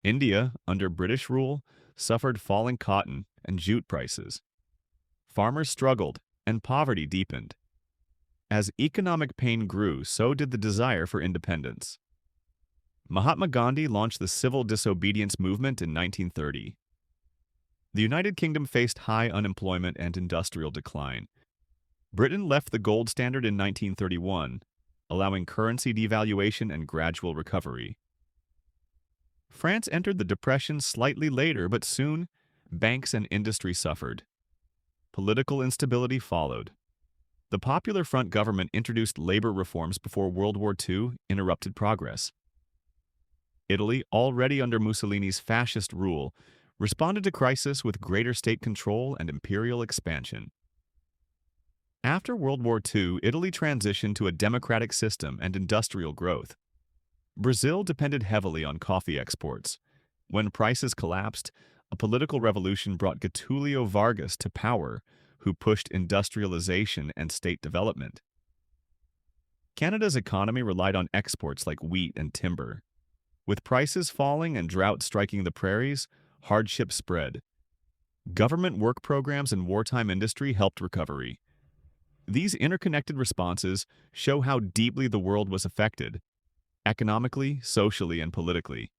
India, under British rule, suffered falling cotton and jute prices. Farmers struggled, and poverty deepened. As economic pain grew, so did the desire for independence. Mahatma Gandhi launched the civil disobedience movement in 1930. The United Kingdom faced high unemployment and industrial decline. Britain left the gold standard in 1931, allowing currency devaluation and gradual recovery. France entered the Depression slightly later, but soon, banks and industry suffered. Political instability followed. The Popular Front government introduced labor reforms before World War II interrupted progress. Italy, already under Mussolini's fascist rule, responded to crisis with greater state control and imperial expansion. After World War II, Italy transitioned to a democratic system and industrial growth. Brazil depended heavily on coffee exports. When prices collapsed, a political revolution brought Getulio Vargas to power, who pushed industrialization and state development. Canada's economy relied on exports like wheat and timber. With prices falling and drought striking the prairies, hardship spread. Government work programs and wartime industry helped recovery. These interconnected responses show how deeply the world was affected, economically, socially, and politically.